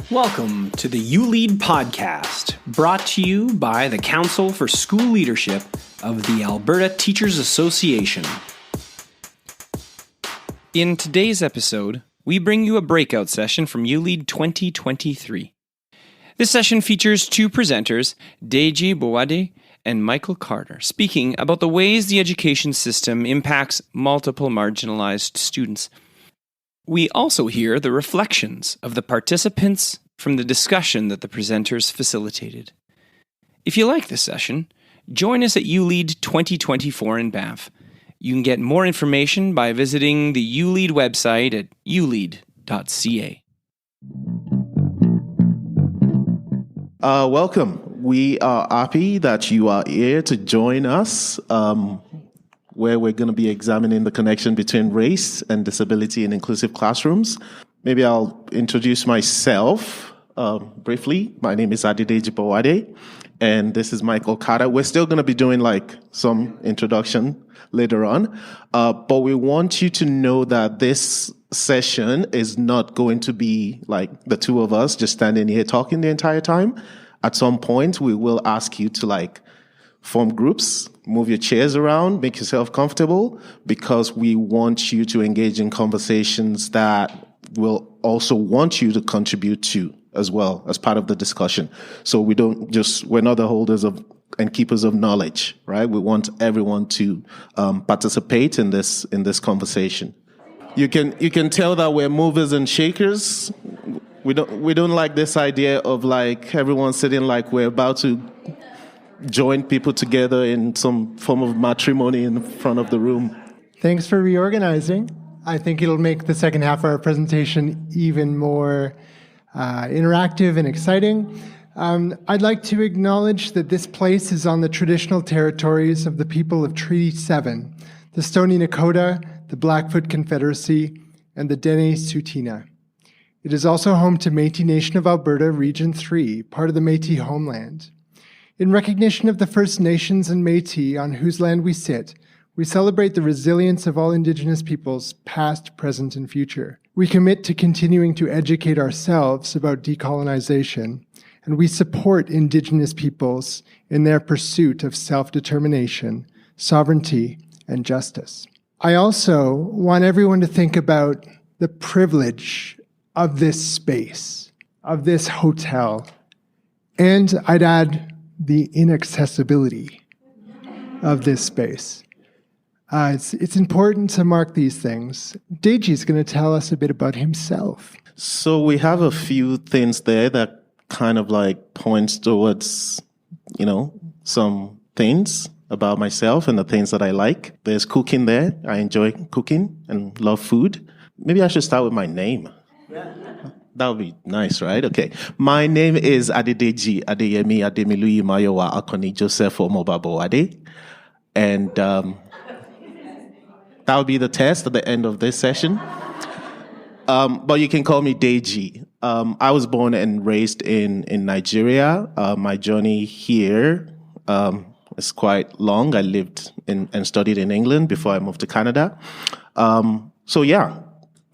Welcome to the uLead podcast, brought to you by the Council for School Leadership of the Alberta Teachers Association. In today's episode, we bring you a breakout session from uLead 2023. This session features two presenters, Adedeji Bowoade and Michael Carter, speaking about the ways the education system impacts multiple marginalized students. We also hear the reflections of the participants from the discussion that the presenters facilitated. If you like this session, join us at uLead 2024 in Banff. You can get more information by visiting the uLead website at uLead.ca. Welcome. We are happy that you are here to join us, where we're going to be examining the connection between race and disability in inclusive classrooms. Maybe I'll introduce myself briefly. My name is Adedeji Bowoade, and this is Michael Carter. We're still going to be doing some introduction later on, but we want you to know that this session is not going to be like the two of us just standing here talking the entire time. At some point, we will ask you to form groups, move your chairs around, make yourself comfortable, because we want you to engage in conversations that will also want you to contribute to as well as part of the discussion. So we're not the holders of and keepers of knowledge, right? We want everyone to participate in this conversation. You can tell that we're movers and shakers. We don't like this idea of everyone sitting like we're about to join people together in some form of matrimony in front of the room. Thanks for reorganizing. I think it'll make the second half of our presentation even more interactive and exciting. I'd like to acknowledge that this place is on the traditional territories of the people of Treaty 7, the Stoney Nakoda, the Blackfoot Confederacy, and the Dene Tsuut'ina. It is also home to Métis Nation of Alberta, Region 3, part of the Métis homeland. In recognition of the First Nations and Métis on whose land we sit, we celebrate the resilience of all Indigenous peoples, past, present, and future. We commit to continuing to educate ourselves about decolonization, and we support Indigenous peoples in their pursuit of self-determination, sovereignty, and justice. I also want everyone to think about the privilege of this space, of this hotel, and I'd add the inaccessibility of this space. It's important to mark these things. Deji is going to tell us a bit about himself. So we have a few things there that kind of points towards, some things about myself and the things that I like. There's cooking there. I enjoy cooking and love food. Maybe I should start with my name. Yeah. That would be nice, right? Okay. My name is Adedeji Adeyemi Ademiluyi Mayowa Akoni Joseph Omoba Bowoade. And that would be the test at the end of this session. But you can call me Deji. I was born and raised in Nigeria. My journey here is quite long. I lived and studied in England before I moved to Canada.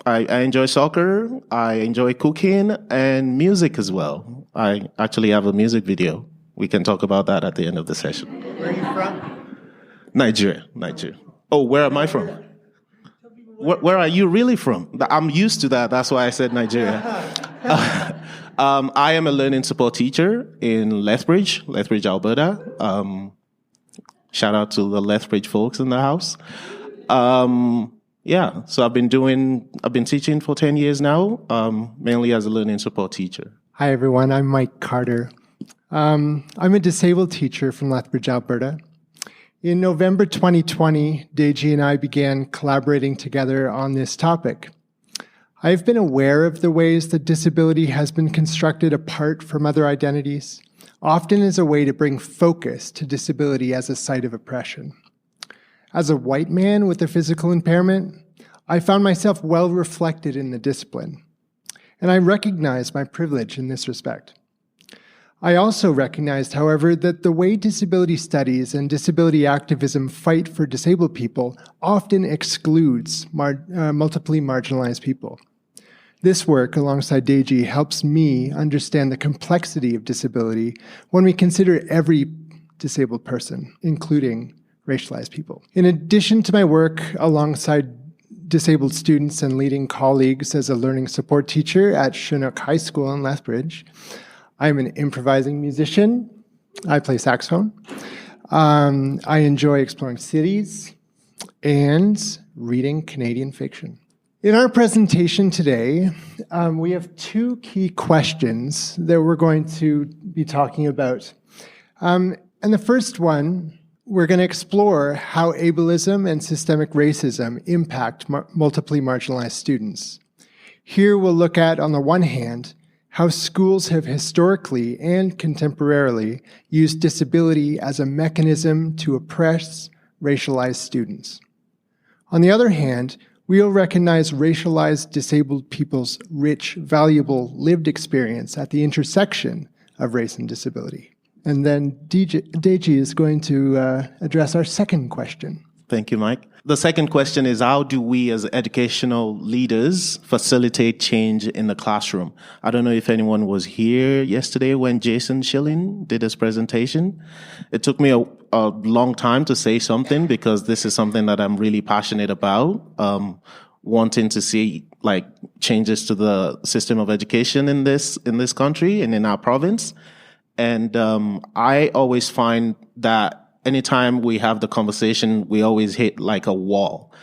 I enjoy soccer, I enjoy cooking, and music as well. I actually have a music video. We can talk about that at the end of the session. Where are you from? Nigeria. Oh, where am I from? Where are you really from? I'm used to that. That's why I said Nigeria. I am a learning support teacher in Lethbridge, Alberta. Shout out to the Lethbridge folks in the house. So I've been teaching for 10 years now, mainly as a learning support teacher. Hi, everyone. I'm Mike Carter. I'm a disabled teacher from Lethbridge, Alberta. In November 2020, Deji and I began collaborating together on this topic. I've been aware of the ways that disability has been constructed apart from other identities, often as a way to bring focus to disability as a site of oppression. As a white man with a physical impairment, I found myself well reflected in the discipline, and I recognize my privilege in this respect. I also recognized, however, that the way disability studies and disability activism fight for disabled people often excludes multiply marginalized people. This work, alongside Adedeji, helps me understand the complexity of disability when we consider every disabled person, including racialized people. In addition to my work alongside disabled students and leading colleagues as a learning support teacher at Chinook High School in Lethbridge, I'm an improvising musician. I play saxophone. I enjoy exploring cities and reading Canadian fiction. In our presentation today, we have two key questions that we're going to be talking about. And the first one, we're going to explore how ableism and systemic racism impact multiply marginalized students. Here we'll look at, on the one hand, how schools have historically and contemporarily used disability as a mechanism to oppress racialized students. On the other hand, we'll recognize racialized disabled people's rich, valuable lived experience at the intersection of race and disability. And then Adedeji is going to address our second question. Thank you, Mike. The second question is, how do we as educational leaders facilitate change in the classroom? I don't know if anyone was here yesterday when Jason Schilling did his presentation. It took me a long time to say something because this is something that I'm really passionate about, wanting to see like changes to the system of education in this country and in our province. And I always find that anytime we have the conversation, we always hit like a wall.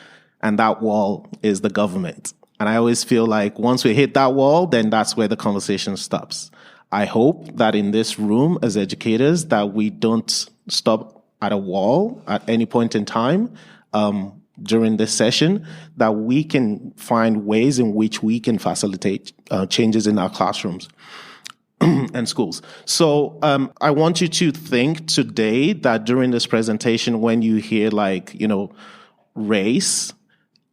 And that wall is the government. And I always feel like once we hit that wall, then that's where the conversation stops. I hope that in this room as educators that we don't stop at a wall at any point in time during this session, that we can find ways in which we can facilitate changes in our classrooms and schools. So I want you to think today that during this presentation, when you hear like, race,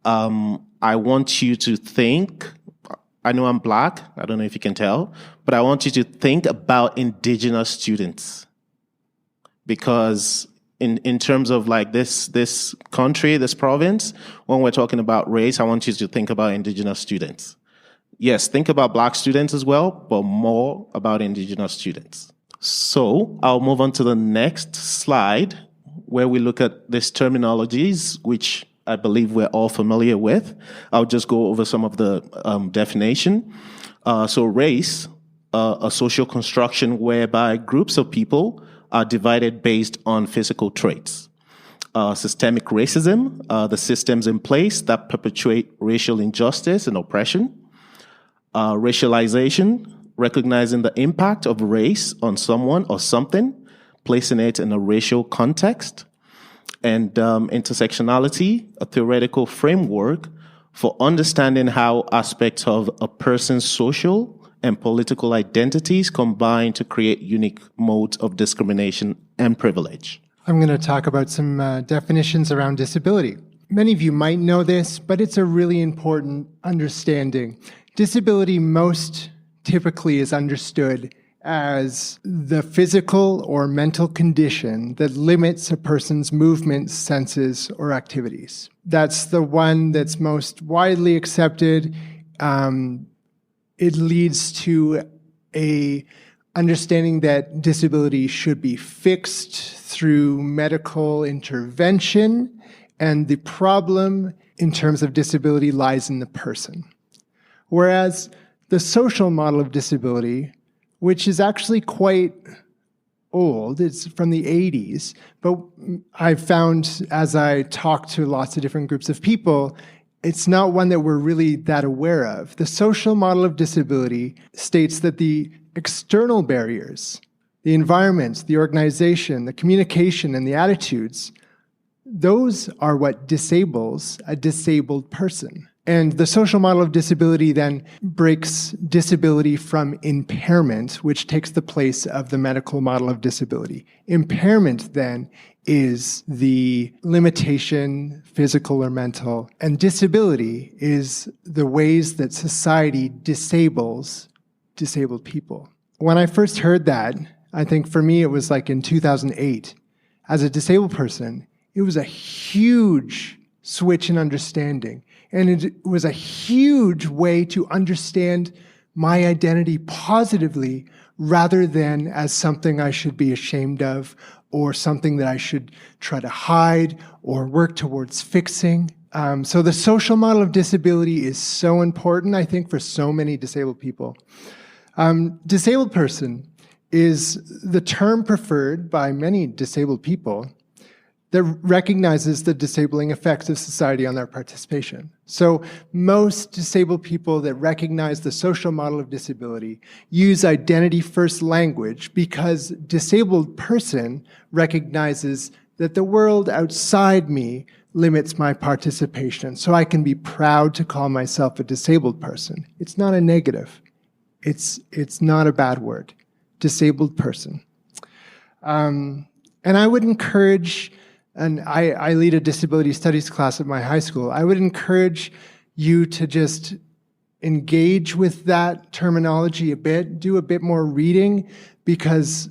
I want you to think, I know I'm Black, I don't know if you can tell, but I want you to think about Indigenous students. Because in terms of like this country, this province, when we're talking about race, I want you to think about Indigenous students. Yes, think about Black students as well, but more about Indigenous students. So I'll move on to the next slide where we look at these terminologies, which I believe we're all familiar with. I'll just go over some of the definition. So race, a social construction whereby groups of people are divided based on physical traits. Systemic racism, the systems in place that perpetuate racial injustice and oppression. Racialization, recognizing the impact of race on someone or something, placing it in a racial context. And intersectionality, a theoretical framework for understanding how aspects of a person's social and political identities combine to create unique modes of discrimination and privilege. I'm going to talk about some definitions around disability. Many of you might know this, but it's a really important understanding. Disability most typically is understood as the physical or mental condition that limits a person's movements, senses, or activities. That's the one that's most widely accepted. It leads to a understanding that disability should be fixed through medical intervention, and the problem in terms of disability lies in the person. Whereas the social model of disability, which is actually quite old, it's from the 80s, but I've found as I talk to lots of different groups of people, it's not one that we're really that aware of. The social model of disability states that the external barriers, the environment, the organization, the communication, and the attitudes, those are what disables a disabled person. And the social model of disability then breaks disability from impairment, which takes the place of the medical model of disability. Impairment then is the limitation, physical or mental, and disability is the ways that society disables disabled people. When I first heard that, I think for me it was like in 2008. As a disabled person, it was a huge switch in understanding. And it was a huge way to understand my identity positively rather than as something I should be ashamed of or something that I should try to hide or work towards fixing. So the social model of disability is so important, I think, for so many disabled people. Disabled person is the term preferred by many disabled people that recognizes the disabling effects of society on their participation. So most disabled people that recognize the social model of disability use identity-first language because disabled person recognizes that the world outside me limits my participation, so I can be proud to call myself a disabled person. It's not a negative. It's not a bad word. Disabled person. And I would encourage, and I lead a disability studies class at my high school, I would encourage you to just engage with that terminology a bit, do a bit more reading, because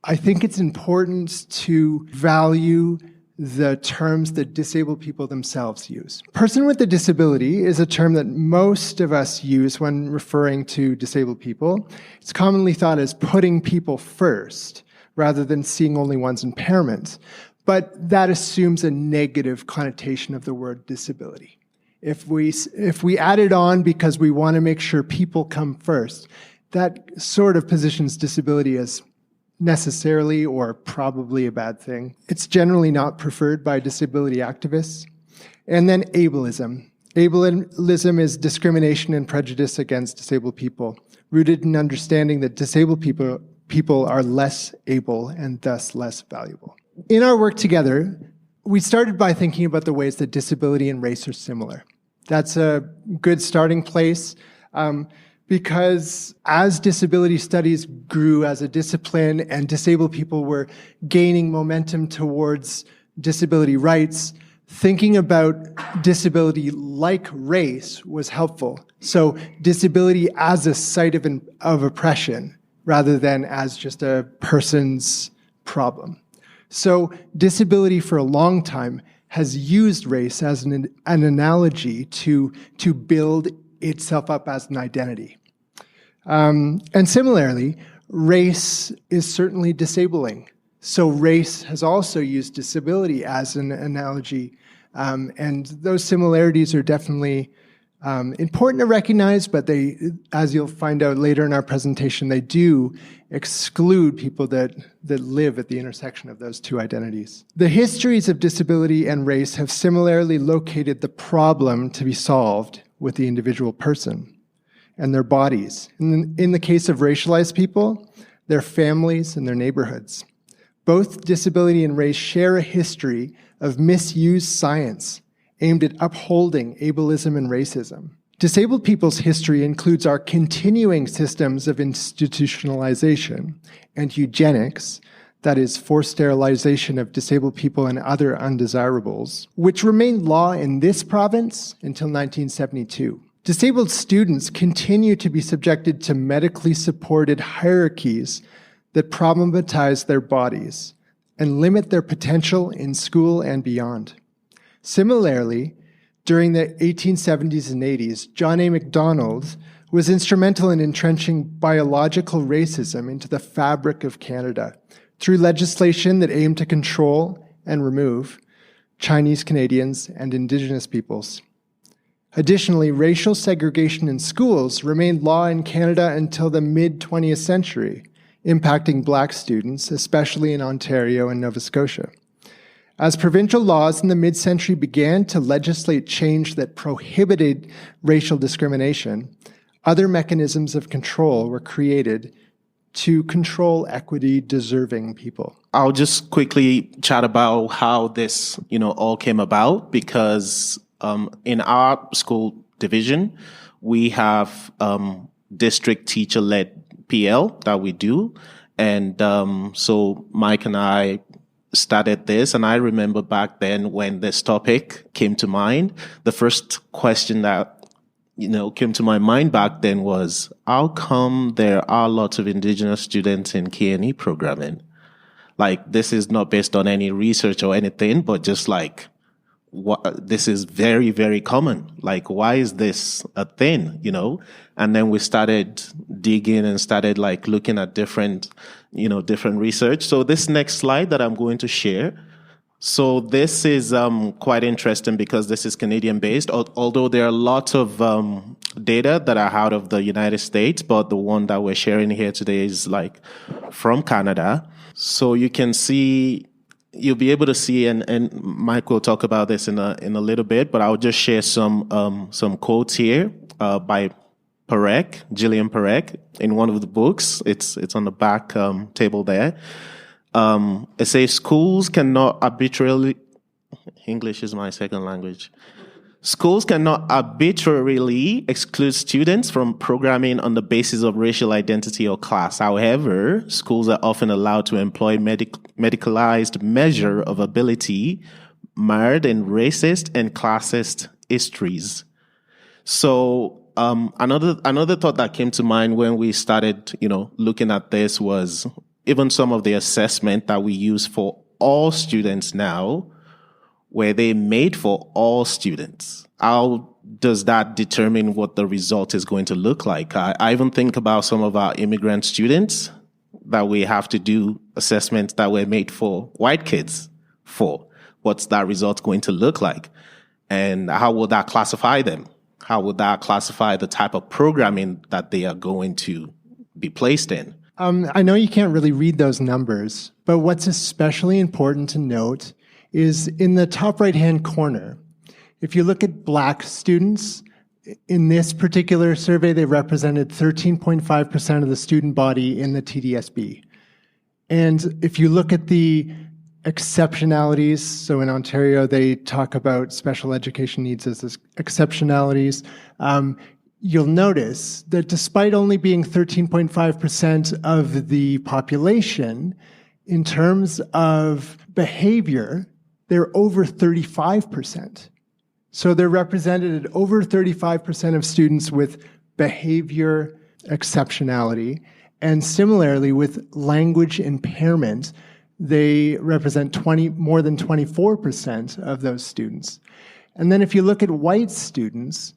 I think it's important to value the terms that disabled people themselves use. Person with a disability is a term that most of us use when referring to disabled people. It's commonly thought as putting people first, rather than seeing only one's impairments. But that assumes a negative connotation of the word disability. If we add it on because we want to make sure people come first, that sort of positions disability as necessarily or probably a bad thing. It's generally not preferred by disability activists. And then ableism. Ableism is discrimination and prejudice against disabled people, rooted in understanding that disabled people are less able and thus less valuable. In our work together, we started by thinking about the ways that disability and race are similar. That's a good starting place because as disability studies grew as a discipline and disabled people were gaining momentum towards disability rights, thinking about disability like race was helpful. So disability as a site of oppression rather than as just a person's problem. So disability for a long time has used race as an analogy to build itself up as an identity. And similarly, race is certainly disabling. So race has also used disability as an analogy. And those similarities are definitely important to recognize, but they, as you'll find out later in our presentation, they do exclude people that live at the intersection of those two identities. The histories of disability and race have similarly located the problem to be solved with the individual person and their bodies. In the case of racialized people, their families and their neighborhoods. Both disability and race share a history of misused science aimed at upholding ableism and racism. Disabled people's history includes our continuing systems of institutionalization and eugenics, that is, forced sterilization of disabled people and other undesirables, which remained law in this province until 1972. Disabled students continue to be subjected to medically supported hierarchies that problematize their bodies and limit their potential in school and beyond. Similarly, during the 1870s and 80s, John A. Macdonald was instrumental in entrenching biological racism into the fabric of Canada through legislation that aimed to control and remove Chinese Canadians and Indigenous peoples. Additionally, racial segregation in schools remained law in Canada until the mid-20th century, impacting Black students, especially in Ontario and Nova Scotia. As provincial laws in the mid-century began to legislate change that prohibited racial discrimination, other mechanisms of control were created to control equity-deserving people. I'll just quickly chat about how this, all came about, because in our school division, we have district teacher-led PL that we do. And so Mike and I started this, and I remember back then when this topic came to mind, the first question that came to my mind back then was, how come there are lots of Indigenous students in K&E programming? Like, this is not based on any research or anything, but just like, this is very, very common. Like, why is this a thing, And then we started digging and started like looking at different research. So this next slide that I'm going to share. So this is quite interesting because this is Canadian based, although there are lots of data that are out of the United States, but the one that we're sharing here today is like from Canada. So you can see, you'll be able to see, and Mike will talk about this in a little bit, but I'll just share some quotes here by Gillian Parekh, in one of the books. It's on the back table there. It says schools cannot arbitrarily, English is my second language. Schools cannot arbitrarily exclude students from programming on the basis of racial identity or class. However, schools are often allowed to employ medicalized measure of ability marred in racist and classist histories. So another thought that came to mind when we started, looking at this was even some of the assessment that we use for all students now, were they made for all students? How does that determine what the result is going to look like? I even think about some of our immigrant students that we have to do assessments that were made for white kids for. What's that result going to look like? And how will that classify them? How would that classify the type of programming that they are going to be placed in? I know you can't really read those numbers, but what's especially important to note is in the top right-hand corner. If you look at Black students, in this particular survey, they represented 13.5% of the student body in the TDSB. And if you look at the exceptionalities, so in Ontario, they talk about special education needs as exceptionalities, you'll notice that despite only being 13.5% of the population, in terms of behavior, they're over 35%. So they're represented at over 35% of students with behavior exceptionality. And similarly, with language impairment, they represent more than 24% of those students. And then if you look at white students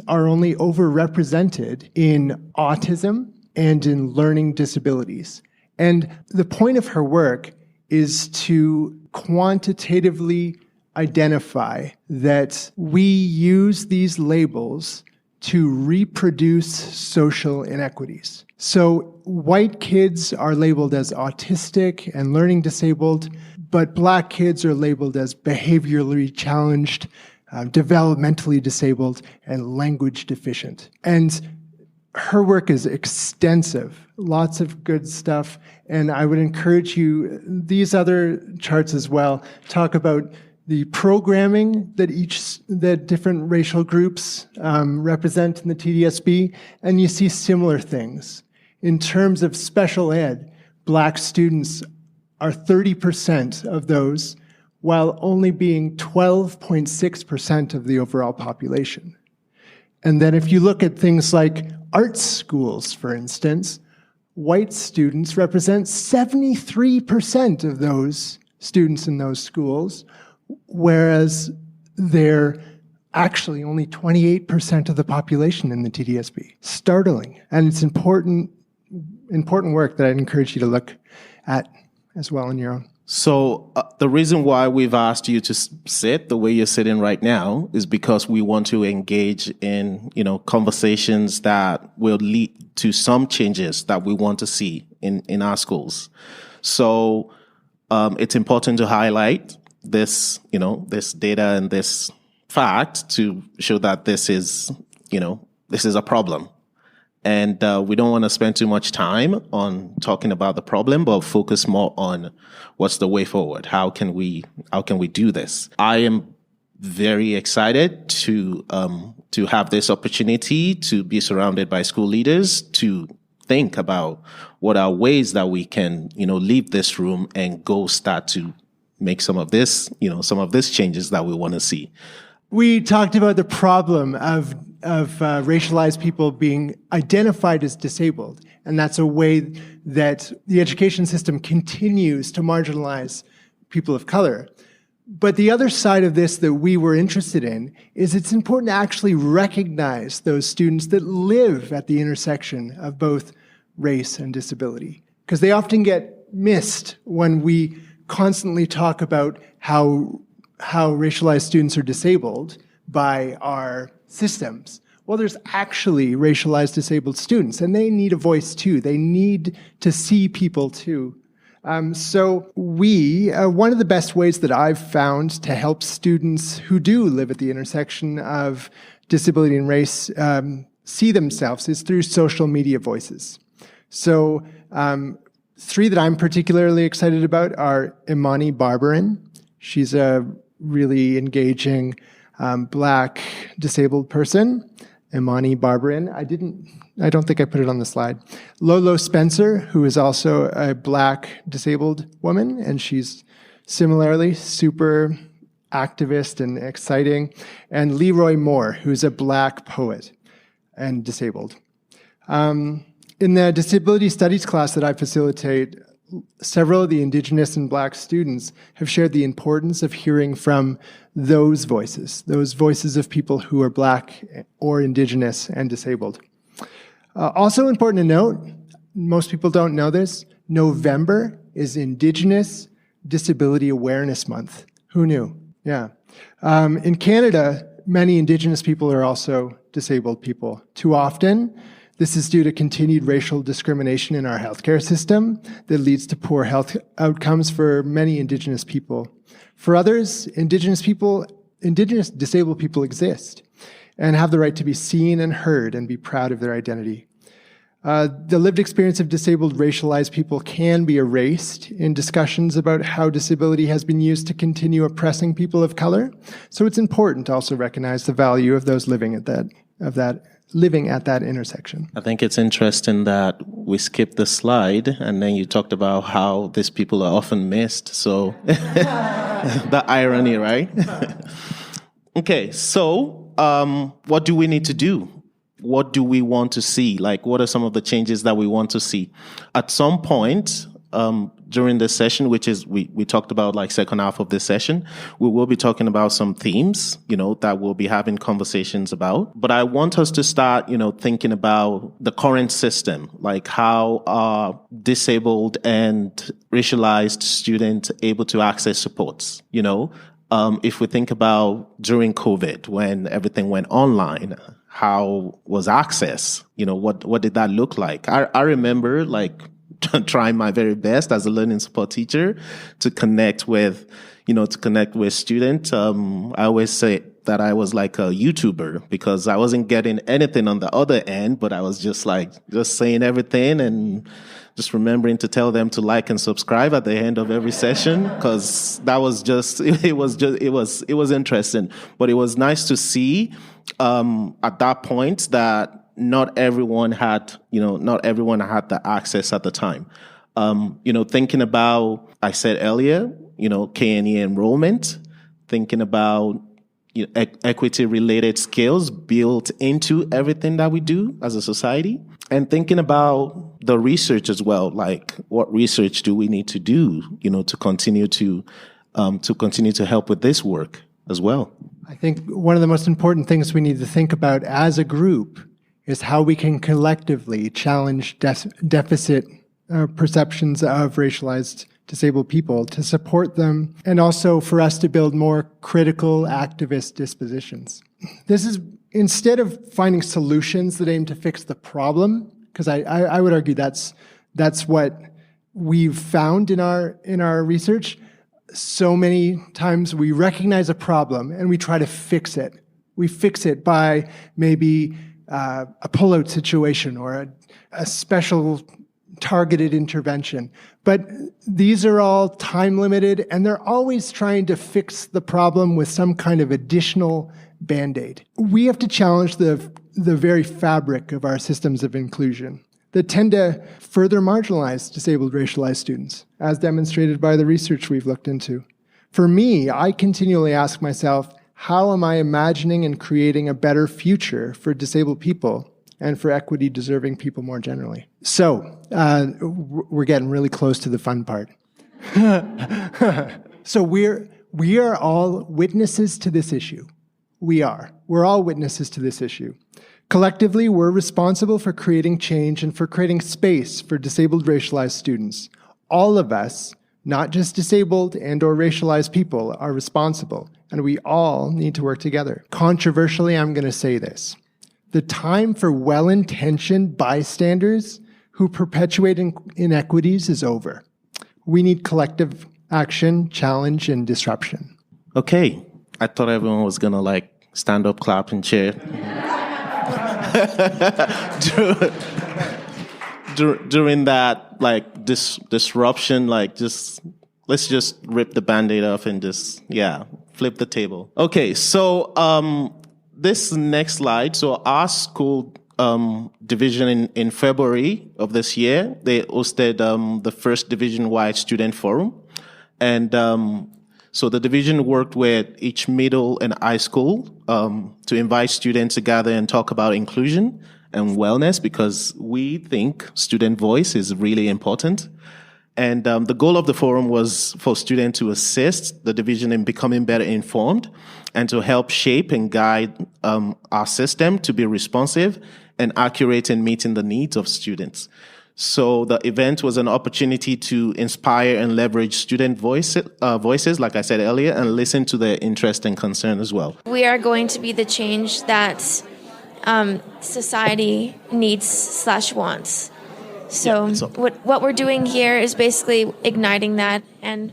are only overrepresented in autism and in learning disabilities. And the point of her work is to quantitatively identify that we use these labels to reproduce social inequities. So white kids are labeled as autistic and learning disabled, but Black kids are labeled as behaviorally challenged, developmentally disabled, and language deficient. And her work is extensive, lots of good stuff, and I would encourage you, these other charts as well, talk about the programming that different racial groups represent in the TDSB, and you see similar things. In terms of special ed, Black students are 30% of those, while only being 12.6% of the overall population. And then if you look at things like art schools, for instance, white students represent 73% of those students in those schools, whereas they're actually only 28% of the population in the TDSB. Startling. And it's important work that I'd encourage you to look at as well on your own. So the reason why we've asked you to sit the way you're sitting right now is because we want to engage in, conversations that will lead to some changes that we want to see in our schools. So it's important to highlight this, this data and this fact to show that this is a problem. And we don't want to spend too much time on talking about the problem, but focus more on what's the way forward. How can we do this? I am very excited to have this opportunity to be surrounded by school leaders to think about what are ways that we can, leave this room and go start to make some of this changes that we want to see. We talked about the problem of racialized people being identified as disabled, and that's a way that the education system continues to marginalize people of color. But the other side of this that we were interested in is it's important to actually recognize those students that live at the intersection of both race and disability, because they often get missed when we constantly talk about how racialized students are disabled by our systems. Well, there's actually racialized disabled students, and they need a voice too. They need to see people too. So one of the best ways that I've found to help students who do live at the intersection of disability and race see themselves is through social media voices. So 3 that I'm particularly excited about are Imani Barbarin. She's a really engaging Black disabled person. Imani Barbarin. I don't think I put it on the slide. Lolo Spencer, who is also a Black disabled woman, and she's similarly super activist and exciting. And Leroy Moore, who's a Black poet and disabled. In the disability studies class that I facilitate, several of the Indigenous and Black students have shared the importance of hearing from those voices of people who are Black or Indigenous and disabled. Also important to note, most people don't know this, November is Indigenous Disability Awareness Month. Who knew? Yeah. In Canada, many Indigenous people are also disabled people. Too often, this is due to continued racial discrimination in our healthcare system that leads to poor health outcomes for many Indigenous people. For others, Indigenous disabled people exist and have the right to be seen and heard and be proud of their identity. The lived experience of disabled racialized people can be erased in discussions about how disability has been used to continue oppressing people of color. So it's important to also recognize the value of those living at that intersection. I think it's interesting that we skipped the slide and then you talked about how these people are often missed. So the irony, right? Okay, so what do we need to do? What do we want to see? Like, what are some of the changes that we want to see? At some point during this session, which is we talked about like second half of this session, we will be talking about some themes, that we'll be having conversations about. But I want us to start, thinking about the current system, like how are disabled and racialized students able to access supports, if we think about during COVID, when everything went online, how was access? What did that look like? I remember trying my very best as a learning support teacher to connect with students. I always say that I was like a YouTuber because I wasn't getting anything on the other end, but I was just saying everything and just remembering to tell them to like and subscribe at the end of every session, because that was it was interesting. But it was nice to see at that point that not everyone had the access at the time. Thinking about, I said earlier, K&E enrollment, thinking about equity-related skills built into everything that we do as a society, and thinking about the research as well, like what research do we need to do, to continue to help with this work as well. I think one of the most important things we need to think about as a group is how we can collectively challenge deficit perceptions of racialized disabled people to support them, and also for us to build more critical activist dispositions. This is, instead of finding solutions that aim to fix the problem, because I would argue that's what we've found in our research. So many times we recognize a problem and we try to fix it. We fix it by maybe a pullout situation or a special targeted intervention. But these are all time limited, and they're always trying to fix the problem with some kind of additional Band-Aid. We have to challenge the very fabric of our systems of inclusion that tend to further marginalize disabled racialized students, as demonstrated by the research we've looked into. For me, I continually ask myself, how am I imagining and creating a better future for disabled people and for equity-deserving people more generally? So, we're getting really close to the fun part. So we're We are all witnesses to this issue. We're all witnesses to this issue. Collectively, we're responsible for creating change and for creating space for disabled racialized students. All of us, not just disabled and or racialized people, are responsible, and we all need to work together. Controversially, I'm going to say this. The time for well-intentioned bystanders who perpetuate inequities is over. We need collective action, challenge, and disruption. Okay, I thought everyone was gonna stand up, clap, and cheer. During that disruption, let's just rip the Band-Aid off and flip the table. Okay, so this next slide. So our school division in February of this year, they hosted the first division-wide student forum. And so the division worked with each middle and high school to invite students to gather and talk about inclusion and wellness, because we think student voice is really important. And the goal of the forum was for students to assist the division in becoming better informed and to help shape and guide our system to be responsive and accurate in meeting the needs of students. So the event was an opportunity to inspire and leverage student voices, like I said earlier, and listen to their interest and concern as well. We are going to be the change that society needs/wants. So what we're doing here is basically igniting that and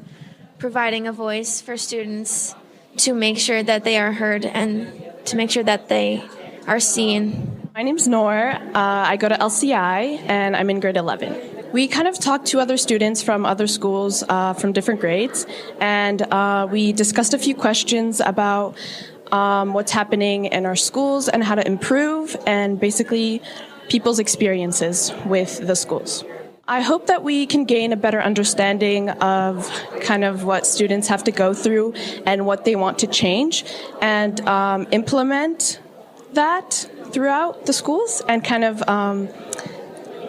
providing a voice for students to make sure that they are heard and to make sure that they are seen. My name's Noor. I go to LCI, and I'm in grade 11. We kind of talked to other students from other schools from different grades, and we discussed a few questions about what's happening in our schools and how to improve, and basically people's experiences with the schools. I hope that we can gain a better understanding of kind of what students have to go through and what they want to change, and implement that throughout the schools and kind of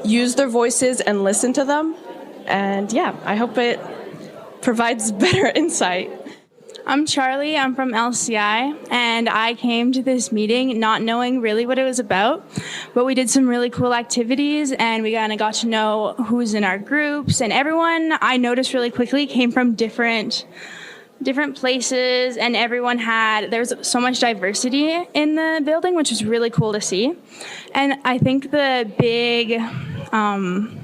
use their voices and listen to them. And I hope it provides better insight. I'm Charlie, I'm from LCI, and I came to this meeting not knowing really what it was about, but we did some really cool activities and we kind of got to know who's in our groups, and everyone I noticed really quickly came from different places, and there was so much diversity in the building, which was really cool to see. And I think the big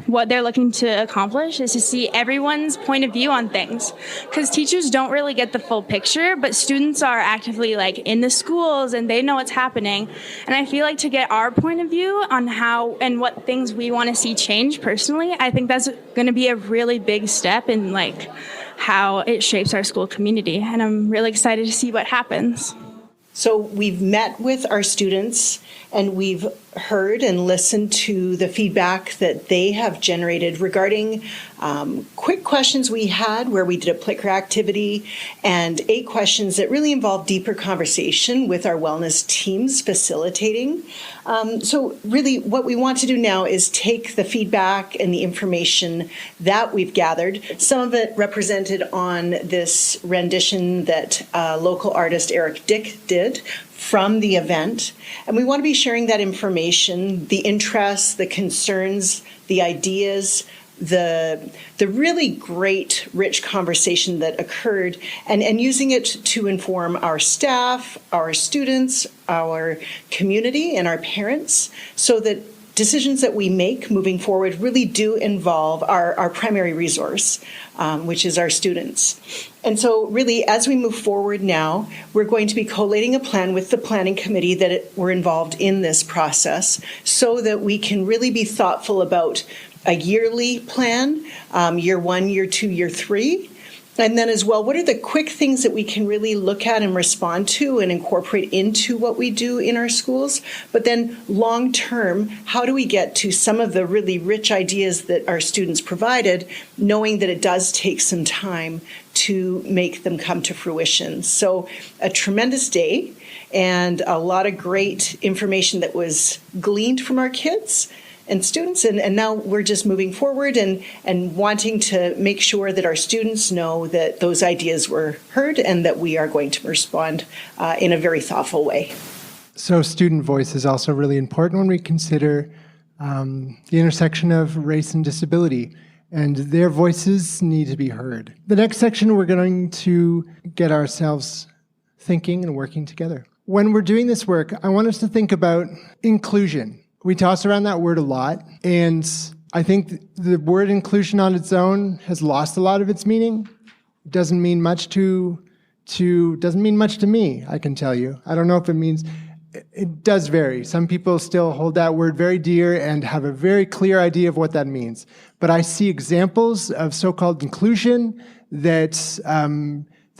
what they're looking to accomplish is to see everyone's point of view on things, because teachers don't really get the full picture, but students are actively in the schools and they know what's happening. And I feel like to get our point of view on how and what things we want to see change personally, I think that's going to be a really big step in how it shapes our school community, and I'm really excited to see what happens. So we've met with our students and we've heard and listened to the feedback that they have generated regarding quick questions we had where we did a Plicker activity and 8 questions that really involved deeper conversation with our wellness teams facilitating. So really what we want to do now is take the feedback and the information that we've gathered, some of it represented on this rendition that local artist Eric Dick did from the event. And we want to be sharing that information, the interests, the concerns, the ideas, the really great, rich conversation that occurred, and using it to inform our staff, our students, our community, and our parents, so that decisions that we make moving forward really do involve our primary resource, which is our students. And so really, as we move forward now, we're going to be collating a plan with the planning committee that were involved in this process, so that we can really be thoughtful about a yearly plan, year 1, year 2, year 3. And then as well, what are the quick things that we can really look at and respond to and incorporate into what we do in our schools? But then long term, how do we get to some of the really rich ideas that our students provided, knowing that it does take some time to make them come to fruition? So a tremendous day and a lot of great information that was gleaned from our kids. and students, and now we're just moving forward and wanting to make sure that our students know that those ideas were heard and that we are going to respond in a very thoughtful way. So student voice is also really important when we consider the intersection of race and disability, and their voices need to be heard. The next section, we're going to get ourselves thinking and working together. When we're doing this work, I want us to think about inclusion. We toss around that word a lot, and I think the word inclusion on its own has lost a lot of its meaning. It doesn't mean much doesn't mean much to me, I can tell you. I don't know if it means, it does vary. Some people still hold that word very dear and have a very clear idea of what that means. But I see examples of so-called inclusion that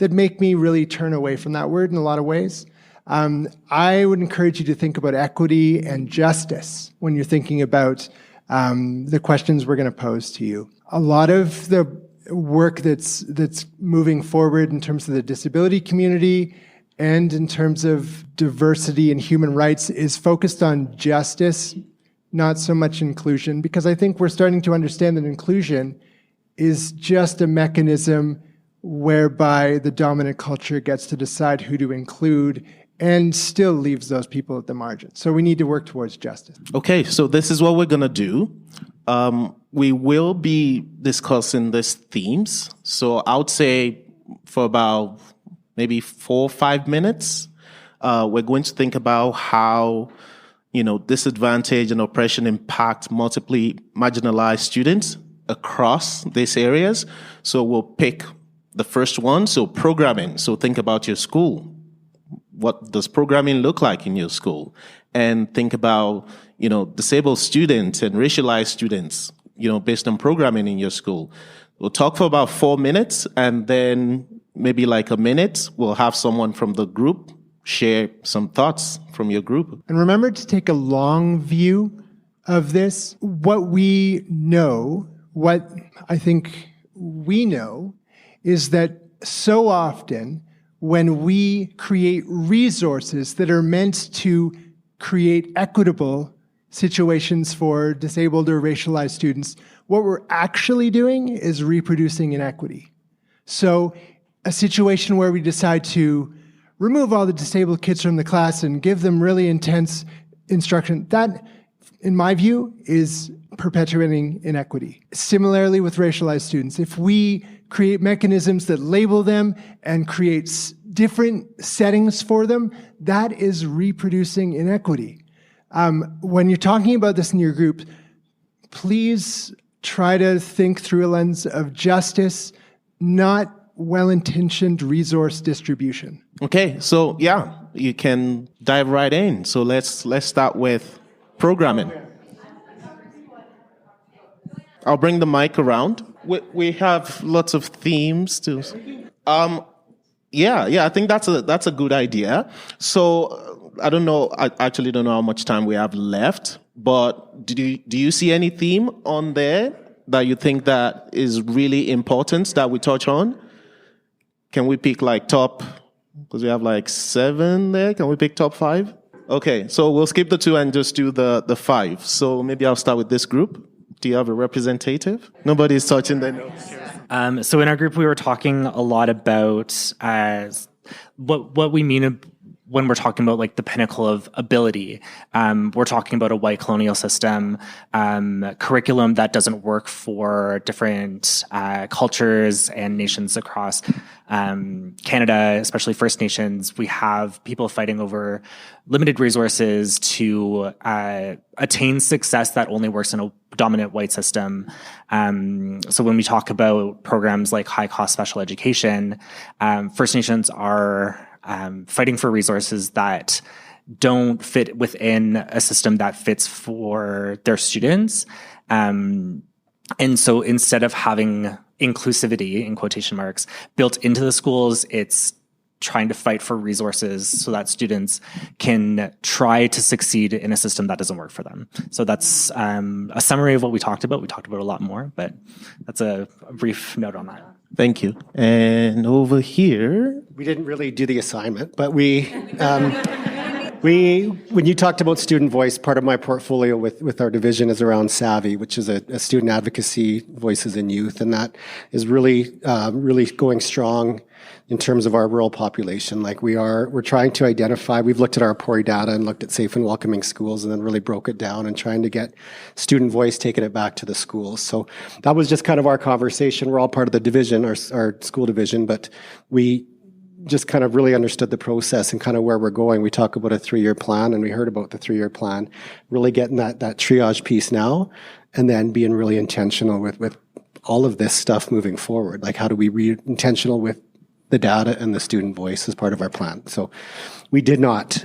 make me really turn away from that word in a lot of ways. I would encourage you to think about equity and justice when you're thinking about the questions we're going to pose to you. A lot of the work that's moving forward in terms of the disability community and in terms of diversity and human rights is focused on justice, not so much inclusion, because I think we're starting to understand that inclusion is just a mechanism whereby the dominant culture gets to decide who to include and still leaves those people at the margin. So we need to work towards justice. Okay, so this is what we're going to do. We will be discussing these themes. So I would say for about maybe 4 or 5 minutes, we're going to think about how, disadvantage and oppression impact multiply marginalized students across these areas. So we'll pick the first one, so programming. So think about your school. What does programming look like in your school? And think about, disabled students and racialized students, based on programming in your school. We'll talk for about 4 minutes, and then maybe like a minute, we'll have someone from the group share some thoughts from your group. And remember to take a long view of this. What I think we know is that so often when we create resources that are meant to create equitable situations for disabled or racialized students, what we're actually doing is reproducing inequity. So a situation where we decide to remove all the disabled kids from the class and give them really intense instruction, that, in my view, is perpetuating inequity. Similarly with racialized students, if we create mechanisms that label them and create different settings for them, that is reproducing inequity. When you're talking about this in your group, please try to think through a lens of justice, not well-intentioned resource distribution. Okay, so yeah, you can dive right in. So let's start with programming. I'll bring the mic around. We have lots of themes too. Yeah, I think that's a good idea. So I don't know. I actually don't know how much time we have left. But do you see any theme on there that you think that is really important that we touch on? Can we pick like top? Because we have like 7 there. Can we pick top 5? Okay, so we'll skip the 2 and just do the 5. So maybe I'll start with this group. Do you have a representative? Nobody's touching their notes. So in our group, we were talking a lot about what we mean when we're talking about like the pinnacle of ability. We're talking about a white colonial system, curriculum that doesn't work for different cultures and nations across Canada, especially First Nations. We have people fighting over limited resources to attain success that only works in a dominant white system. So when we talk about programs like high-cost special education, First Nations are fighting for resources that don't fit within a system that fits for their students. And so instead of having inclusivity, in quotation marks, built into the schools, it's trying to fight for resources so that students can try to succeed in a system that doesn't work for them. So that's a summary of what we talked about. We talked about a lot more, but that's a brief note on that. Thank you. And over here... We didn't really do the assignment, but we When you talked about student voice, part of my portfolio with our division is around Savvy, which is a student advocacy voices in youth, and that is really going strong in terms of our rural population. Like we're trying to identify, we've looked at our PORI data and looked at safe and welcoming schools and then really broke it down and trying to get student voice, taking it back to the schools. So that was just kind of our conversation. We're all part of the division, our school division, but we just kind of really understood the process and kind of where we're going. We talk about a 3-year plan, and we heard about the 3-year plan, really getting that triage piece now, and then being really intentional with all of this stuff moving forward. Like, how do we be intentional with the data and the student voice as part of our plan? So we did not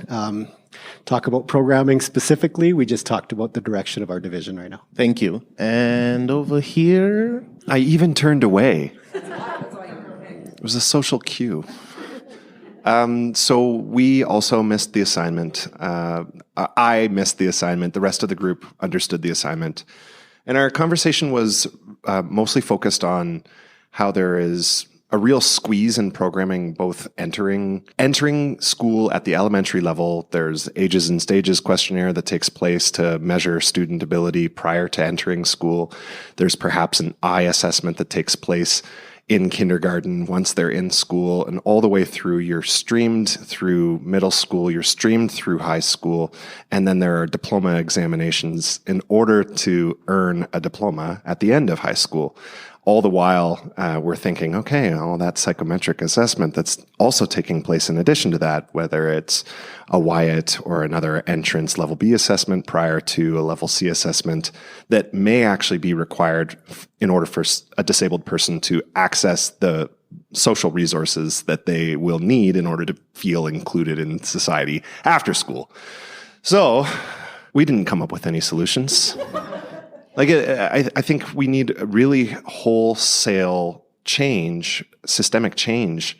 talk about programming specifically. We just talked about the direction of our division right now. Thank you. And over here, I even turned away. It was a social cue. So we also missed the assignment. I missed the assignment. The rest of the group understood the assignment. And our conversation was mostly focused on how there is a real squeeze in programming, both entering school at the elementary level. There's ages and stages questionnaire that takes place to measure student ability prior to entering school. There's perhaps an eye assessment that takes place in kindergarten once they're in school, and all the way through. You're streamed through middle school, you're streamed through high school, and then there are diploma examinations in order to earn a diploma at the end of high school. All the while, we're thinking, okay, all that psychometric assessment that's also taking place in addition to that, whether it's a WIAT or another entrance level B assessment prior to a level C assessment that may actually be required in order for a disabled person to access the social resources that they will need in order to feel included in society after school. So we didn't come up with any solutions. Like, I think we need a really wholesale change, systemic change,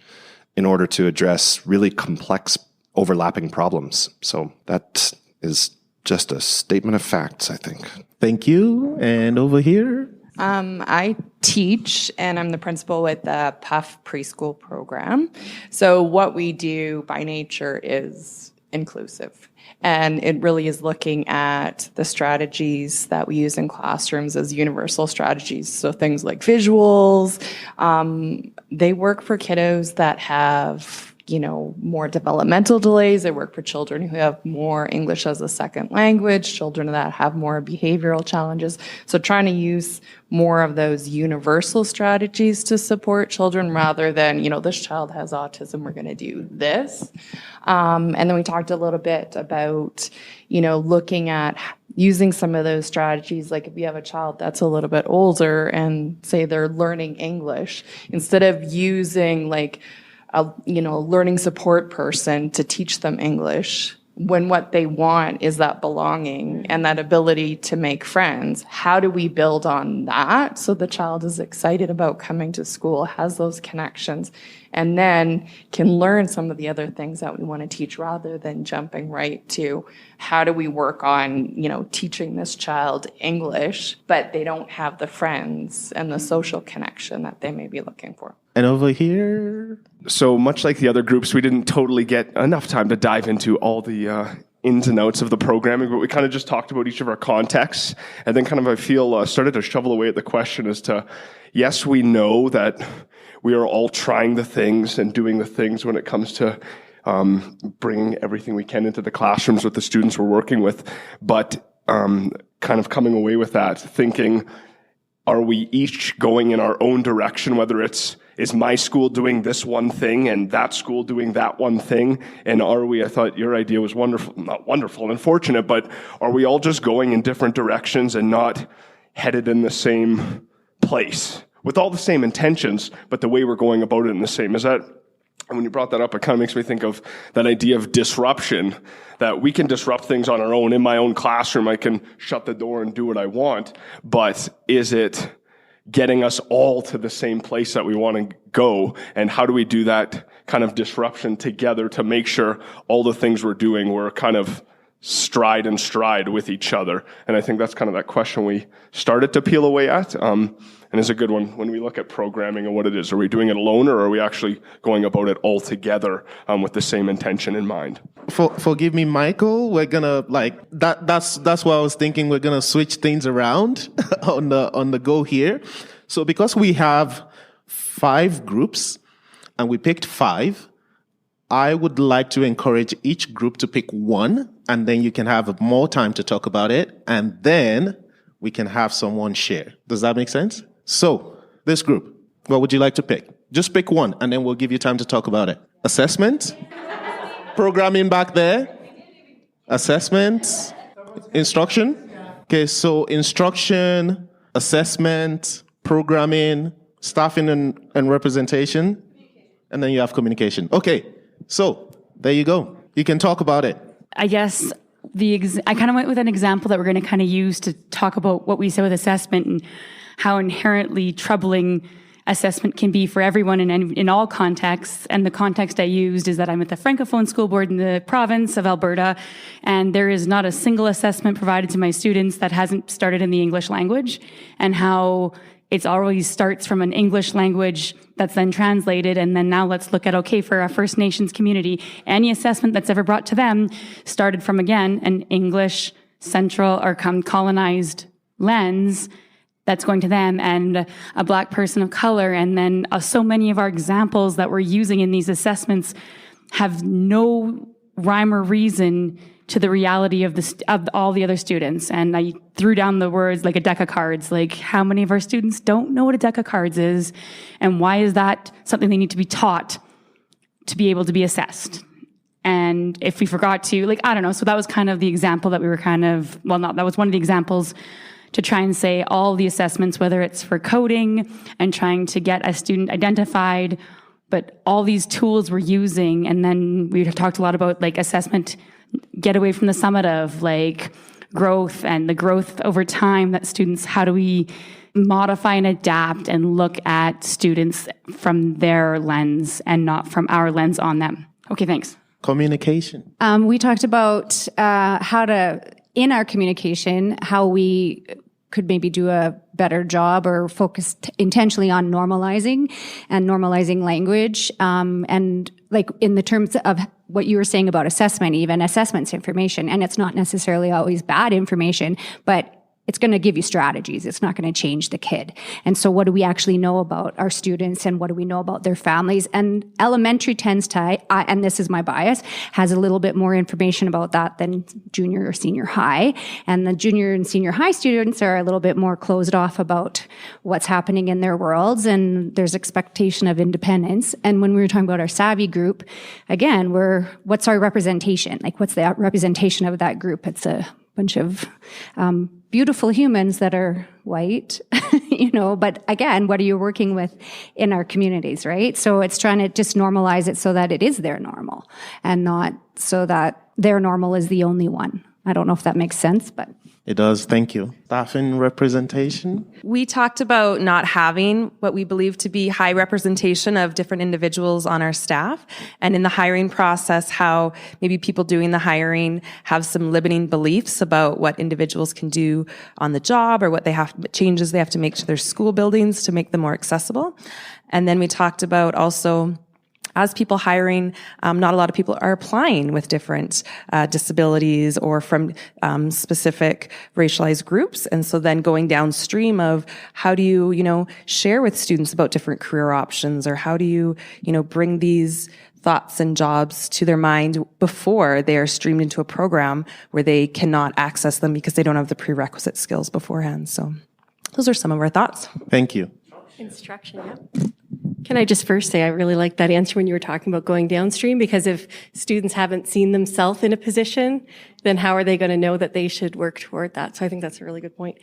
in order to address really complex overlapping problems. So that is just a statement of facts, I think. thank you. And over here, I teach, and I'm the principal with the PUF preschool program. So what we do by nature is inclusive. And it really is looking at the strategies that we use in classrooms as universal strategies. So things like visuals, they work for kiddos that have, more developmental delays. They work for children who have more English as a second language, children that have more behavioral challenges. So trying to use more of those universal strategies to support children rather than, this child has autism, we're going to do this. And then we talked a little bit about, looking at using some of those strategies, like if you have a child that's a little bit older and say they're learning English, instead of using like a learning support person to teach them English, when what they want is that belonging and that ability to make friends, how do we build on that so the child is excited about coming to school, has those connections, and then can learn some of the other things that we want to teach rather than jumping right to how do we work on, teaching this child English, but they don't have the friends and the social connection that they may be looking for. and over here. So much like the other groups, we didn't totally get enough time to dive into all the ins and outs of the programming, but we kind of just talked about each of our contexts, and then kind of, I feel, started to shovel away at the question as to, yes, we know that we are all trying the things and doing the things when it comes to bringing everything we can into the classrooms with the students we're working with, but kind of coming away with that, thinking, are we each going in our own direction, whether is my school doing this one thing and that school doing that one thing? And are we, I thought your idea was wonderful, not wonderful, unfortunate, but are we all just going in different directions and not headed in the same place with all the same intentions, but the way we're going about it in the same? Is that, and when you brought that up, it kind of makes me think of that idea of disruption, that we can disrupt things on our own. In my own classroom, I can shut the door and do what I want, but is it getting us all to the same place that we want to go? And how do we do that kind of disruption together to make sure all the things we're doing, we're kind of stride and stride with each other? And I think that's kind of that question we started to peel away at. And it's a good one when we look at programming and what it is. Are we doing it alone, or are we actually going about it all together with the same intention in mind? Forgive me, Michael. We're gonna that's what I was thinking. We're gonna switch things around on the go here. So because we have 5 groups and we picked 5, I would like to encourage each group to pick 1, and then you can have more time to talk about it, and then we can have someone share. Does that make sense? So, this group, what would you like to pick? Just pick 1, and then we'll give you time to talk about it. Assessment? Programming back there? Assessment? Instruction? Okay, so instruction, assessment, programming, staffing and representation, and then you have communication. Okay, so there you go. You can talk about it. I guess I kind of went with an example that we're going to kind of use to talk about what we said with assessment and how inherently troubling assessment can be for everyone in all contexts. And the context I used is that I'm at the Francophone School Board in the province of Alberta, and there is not a single assessment provided to my students that hasn't started in the English language, and how it always starts from an English language that's then translated, and then now let's look at, okay, for our First Nations community, any assessment that's ever brought to them started from, again, an English, central, or colonized lens that's going to them, and a Black person of color. And then so many of our examples that we're using in these assessments have no rhyme or reason to the reality of all the other students. And I threw down the words like a deck of cards. Like, how many of our students don't know what a deck of cards is? And why is that something they need to be taught to be able to be assessed? And if we forgot to, I don't know. So that was kind of the example that we were that was one of the examples to try and say all the assessments, whether it's for coding and trying to get a student identified, but all these tools we're using. And then we talked a lot about assessment, get away from the summative, growth and the growth over time that students, how do we modify and adapt and look at students from their lens and not from our lens on them. Okay, thanks. Communication. We talked about how to, in our communication, how we could maybe do a better job or focus intentionally on normalizing language. And in the terms of what you were saying about assessment, even assessment's information, and it's not necessarily always bad information, but it's going to give you strategies. It's not going to change the kid. And so what do we actually know about our students, and what do we know about their families? And elementary tends to, and this is my bias, has a little bit more information about that than junior or senior high. And the junior and senior high students are a little bit more closed off about what's happening in their worlds, and there's expectation of independence. And when we were talking about our Savvy group, again, what's our representation? What's the representation of that group? It's a bunch of beautiful humans that are white, but again, what are you working with in our communities, right? So it's trying to just normalize it so that it is their normal, and not so that their normal is the only one. I don't know if that makes sense, but... It does. Thank you. Staffing representation. We talked about not having what we believe to be high representation of different individuals on our staff. And in the hiring process, how maybe people doing the hiring have some limiting beliefs about what individuals can do on the job, or what changes they have to make to their school buildings to make them more accessible. And then we talked about also, as people hiring, not a lot of people are applying with different disabilities or from specific racialized groups. And so then going downstream of how do you, share with students about different career options, or how do you, bring these thoughts and jobs to their mind before they are streamed into a program where they cannot access them because they don't have the prerequisite skills beforehand. So those are some of our thoughts. Thank you. Instruction, yeah. Can I just first say I really like that answer when you were talking about going downstream, because if students haven't seen themselves in a position, then how are they going to know that they should work toward that? So I think that's a really good point.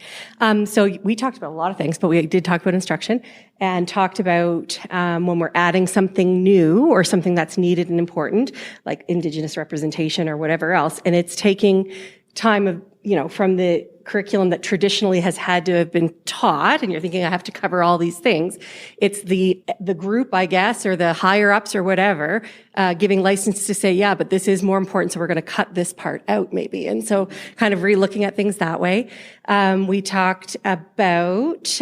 So we talked about a lot of things, but we did talk about instruction, and talked about when we're adding something new or something that's needed and important, like Indigenous representation or whatever else, and it's taking time of, from the curriculum that traditionally has had to have been taught, and you're thinking, I have to cover all these things. It's the group, I guess, or the higher ups or whatever, giving license to say, yeah, but this is more important, so we're going to cut this part out maybe. And so kind of re-looking at things that way. We talked about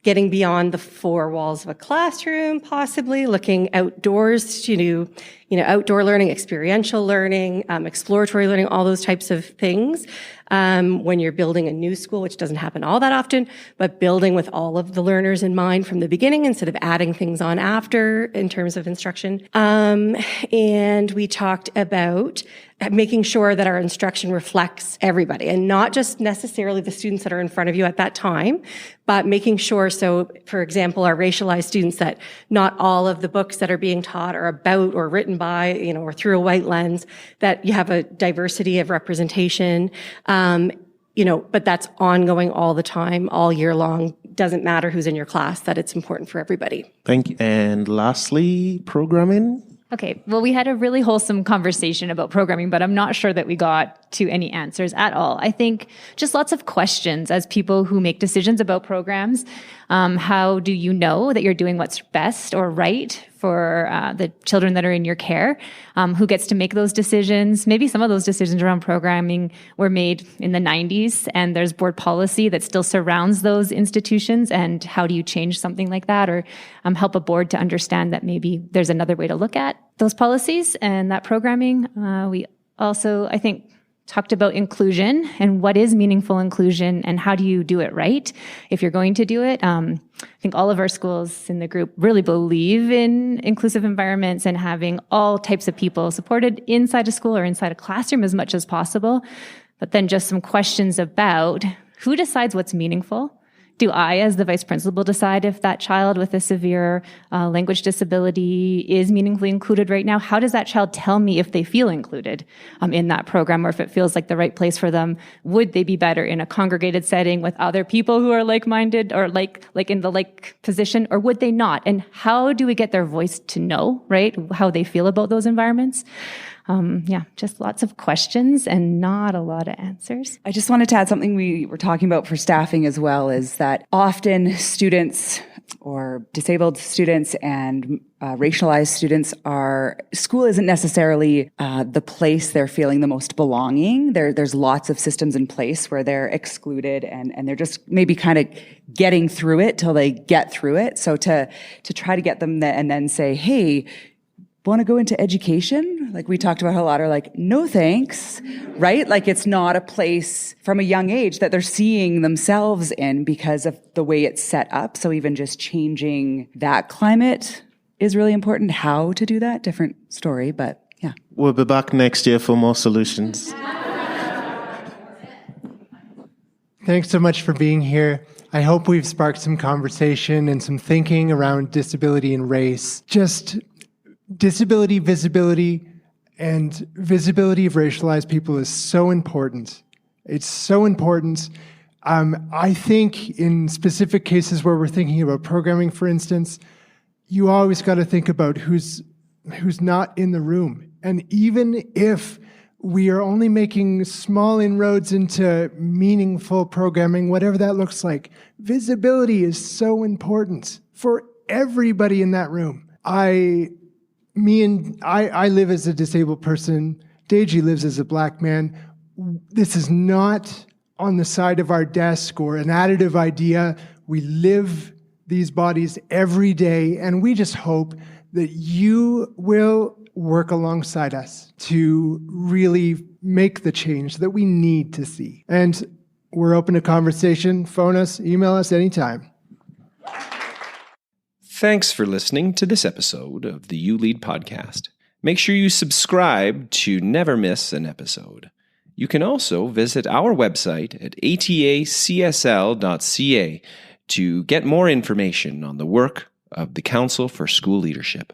getting beyond the four walls of a classroom, possibly looking outdoors to do, outdoor learning, experiential learning, exploratory learning, all those types of things. When you're building a new school, which doesn't happen all that often, but building with all of the learners in mind from the beginning instead of adding things on after in terms of instruction. And we talked about making sure that our instruction reflects everybody and not just necessarily the students that are in front of you at that time, but making sure, so for example, our racialized students, that not all of the books that are being taught are about or written by, or through a white lens, that you have a diversity of representation, but that's ongoing all the time, all year long. Doesn't matter who's in your class, that it's important for everybody. Thank you. And lastly, programming. Okay, well, we had a really wholesome conversation about programming, but I'm not sure that we got to any answers at all. I think just lots of questions as people who make decisions about programs. How do you know that you're doing what's best or right for the children that are in your care? Who gets to make those decisions? Maybe some of those decisions around programming were made in the 90s, and there's board policy that still surrounds those institutions. And how do you change something like that, or help a board to understand that maybe there's another way to look at those policies and that programming? We also, I think, talked about inclusion and what is meaningful inclusion and how do you do it right if you're going to do it. I think all of our schools in the group really believe in inclusive environments and having all types of people supported inside a school or inside a classroom as much as possible. But then just some questions about who decides what's meaningful. Do I, as the vice principal, decide if that child with a severe language disability is meaningfully included right now? How does that child tell me if they feel included in that program, or if it feels like the right place for them? Would they be better in a congregated setting with other people who are like-minded or like in the like position, or would they not? And how do we get their voice to know, right, how they feel about those environments? Just lots of questions and not a lot of answers. I just wanted to add something we were talking about for staffing as well, is that often students or disabled students and racialized students school isn't necessarily the place they're feeling the most belonging. There's lots of systems in place where they're excluded and they're just maybe kind of getting through it till they get through it. So to try to get them and then say, hey, want to go into education? Like we talked about, a lot are like, no thanks, right? Like it's not a place from a young age that they're seeing themselves in because of the way it's set up. So even just changing that climate is really important. How to do that, different story, but yeah. We'll be back next year for more solutions. Thanks so much for being here. I hope we've sparked some conversation and some thinking around disability and race. Just disability, visibility, and visibility of racialized people is so important. It's so important. I think in specific cases where we're thinking about programming, for instance, you always got to think about who's not in the room. And even if we are only making small inroads into meaningful programming, whatever that looks like, visibility is so important for everybody in that room. I live as a disabled person. Deji lives as a black man. This is not on the side of our desk or an additive idea. We live these bodies every day, and we just hope that you will work alongside us to really make the change that we need to see. And we're open to conversation. Phone us, email us anytime. Thanks for listening to this episode of the uLead podcast. Make sure you subscribe to never miss an episode. You can also visit our website at atacsl.ca to get more information on the work of the Council for School Leadership.